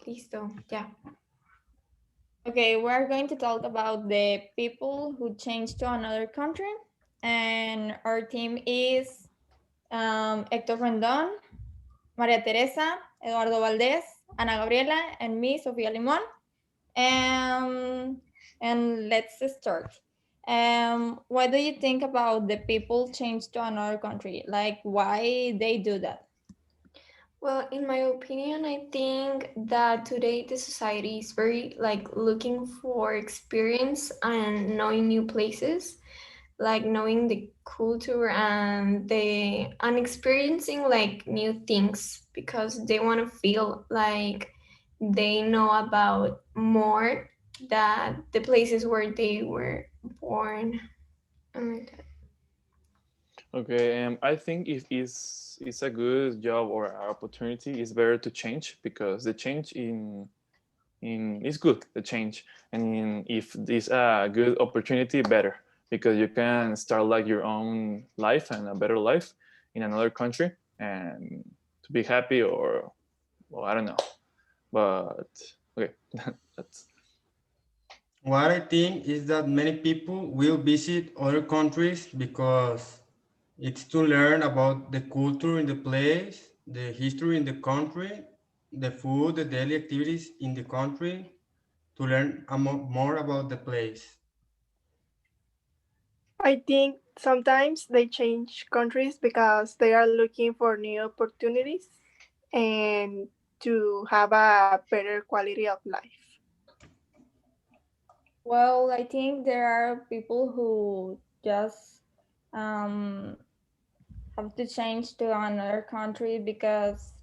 Listo, ya. Okay, we're going to talk about the people who changed to another country. And our team is Hector Rendon, María Teresa, Eduardo Valdez, Ana Gabriela, and me, Sofia Limón. And let's start. What do you think about the people change to another country? Like why they do that? Well, in my opinion, I think that today the society is very like looking for experience and knowing new places, like knowing the culture and experiencing like new things because they want to feel like they know about more that the places where they were born. And Okay, I think if it's a good job or opportunity, it's better to change because the change in is good, the change, and if it's a good opportunity, better because you can start like your own life and a better life in another country and to be happy or well, I don't know, but okay, that's What I think is that many people will visit other countries because it's to learn about the culture in the place, the history in the country, the food, the daily activities in the country, to learn more about the place. I think sometimes they change countries because they are looking for new opportunities and to have a better quality of life. Well, I think there are people who just um, have to change to another country because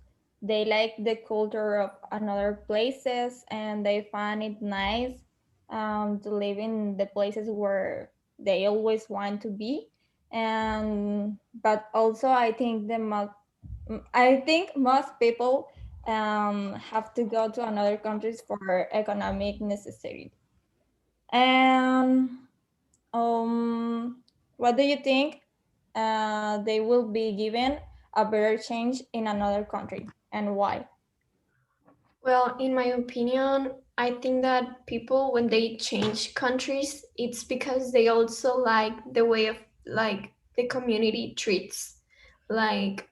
they like the culture of another places and they find it nice to live in the places where they always want to be. And but also I think most people have to go to another countries for economic necessity. And what do you think they will be given a better change in another country and why? well, in my opinion, I think that people when they change countries, it's because they also like the way of like the community treats like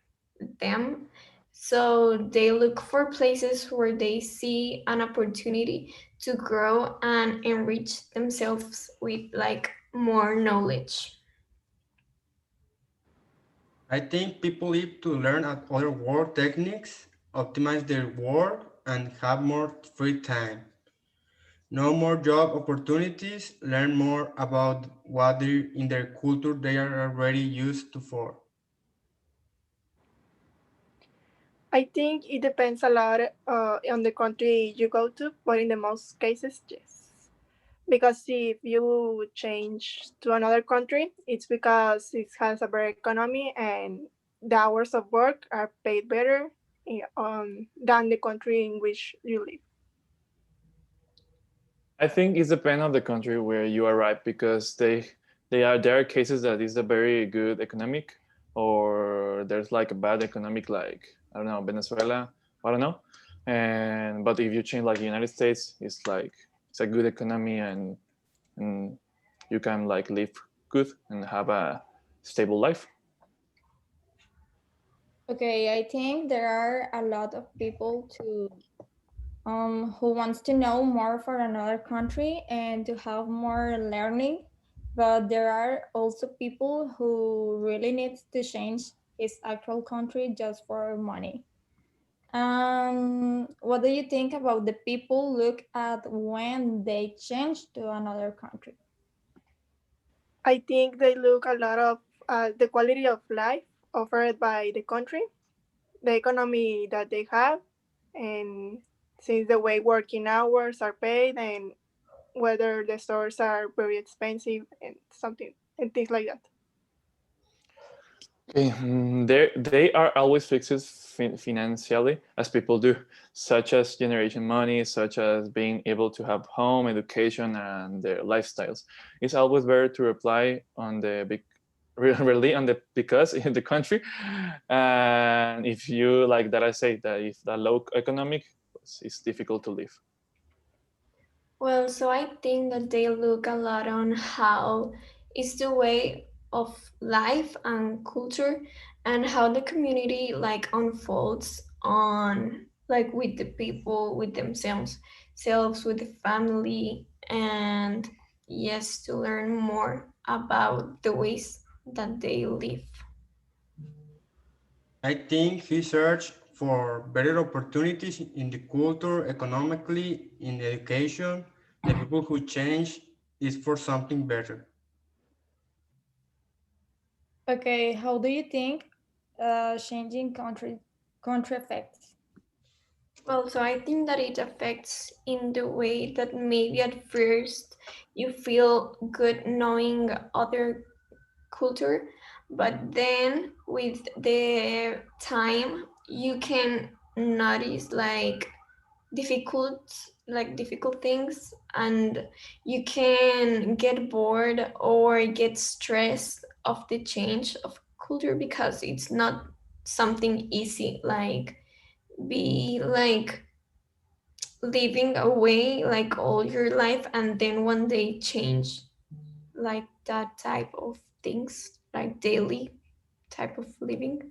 them. So they look for places where they see an opportunity to grow and enrich themselves with like more knowledge. I think people need to learn at other work techniques, optimize their work, and have more free time. Know more job opportunities, learn more about what in their culture they are already used to for. I think it depends a lot on the country you go to, but in the most cases, yes. Because if you change to another country, it's because it has a better economy and the hours of work are paid better than the country in which you live. I think it's depend on the country where you arrive because they are there are cases that is a very good economic or there's like a bad economic like I don't know Venezuela I don't know and but if you change like the United States it's like it's a good economy and you can like live good and have a stable life. Okay, I think there are a lot of people who wants to know more for another country and to have more learning, but there are also people who really needs to change his actual country just for money. What do you think about the people look at when they change to another country? I think they look a lot of the quality of life offered by the country, the economy that they have, and since the way working hours are paid and whether the stores are very expensive and something and things like that. Okay, they are always fixed financially as people do, such as generation money, such as being able to have home, education, and their lifestyles. It's always better to reply on the big, really on the because in the country, and if you like that, I say that if the low economic because it's difficult to live. Well, so I think that they look a lot on how is the way of life and culture and how the community like unfolds on like with the people, with themselves, selves, with the family, and yes, to learn more about the ways that they live. I think he searched for better opportunities in the culture, economically, in education. The people who change is for something better. Okay, how do you think changing country affects? Well, so I think that it affects in the way that maybe at first you feel good knowing other culture, but then with the time you can notice difficult difficult things, and you can get bored or get stressed of the change of culture because it's not something easy, like be like living away like all your life and then one day change like that type of things, like daily type of living.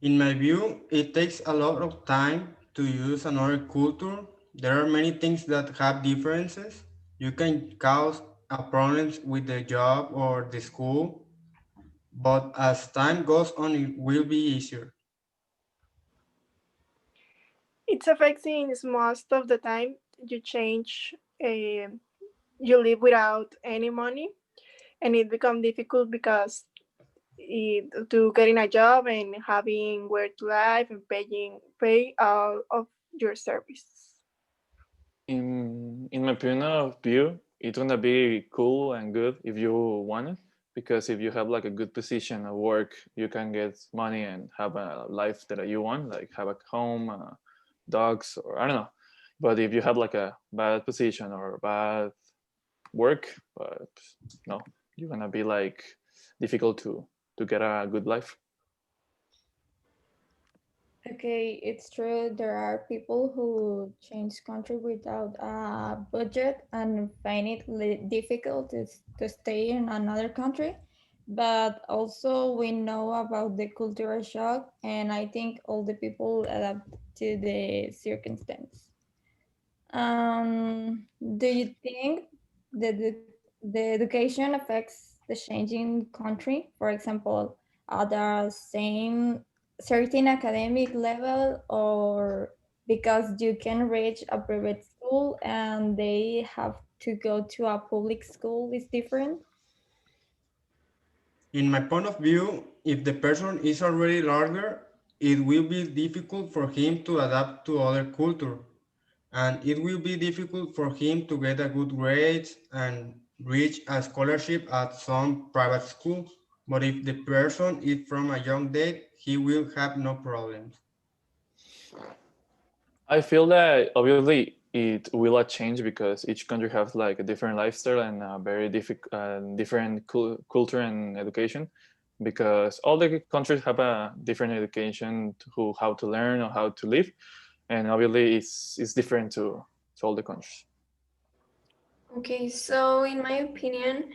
In my view, it takes a lot of time to use another culture. There are many things that have differences. You can cause a problems with the job or the school, but as time goes on, it will be easier. It's affecting most of the time you change, you live without any money, and it becomes difficult because to getting a job and having where to live and pay all of your service. In my point of view, it's gonna be cool and good if you want it, because if you have like a good position at work, you can get money and have a life that you want, like have a home, dogs, or I don't know. But if you have like a bad position or bad work, but no, you're gonna be like difficult to get a good life. Okay, it's true. There are people who change country without a budget and find it difficult to stay in another country. But also, we know about the cultural shock, and I think all the people adapt to the circumstance. Do you think that the education affects the changing country? For example, are the same certain academic level, or because you can reach a private school and they have to go to a public school is different? In my point of view, if the person is already larger, it will be difficult for him to adapt to other culture, and it will be difficult for him to get a good grades and reach a scholarship at some private school. But if the person is from a young date, he will have no problems. I feel that obviously it will change because each country has like a different lifestyle and a very different culture and education. Because all the countries have a different education to how to learn or how to live, and obviously it's different to all the countries. Okay, so in my opinion,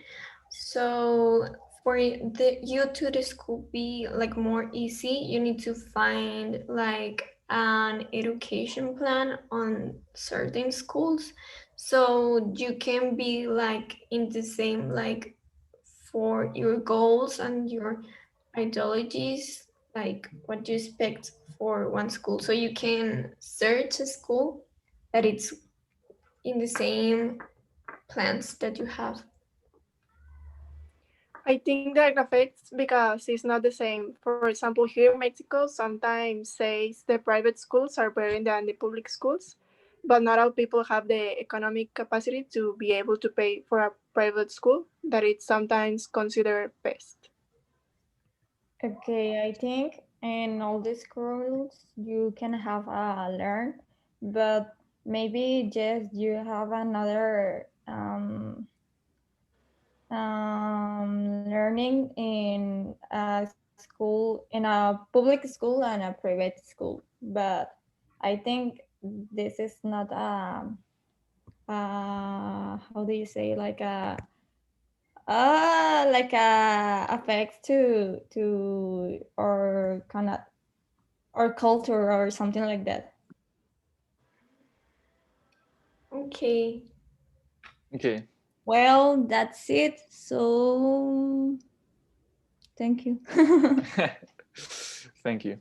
so for the you to the school be like more easy, you need to find like an education plan on certain schools, so you can be like in the same like for your goals and your ideologies, like what you expect for one school, so you can search a school that it's in the same plans that you have. I think that affects because it's not the same. For example, here in Mexico, sometimes says the private schools are better than the public schools, but not all people have the economic capacity to be able to pay for a private school that it's sometimes considered best. Okay, I think in all these schools you can have a learn, but maybe just you have another learning in a school, in a public school and a private school, but I think this is not how do you say, like a affect to our kind of or culture or something like that. Okay. Okay. Well, that's it. So thank you. Thank you.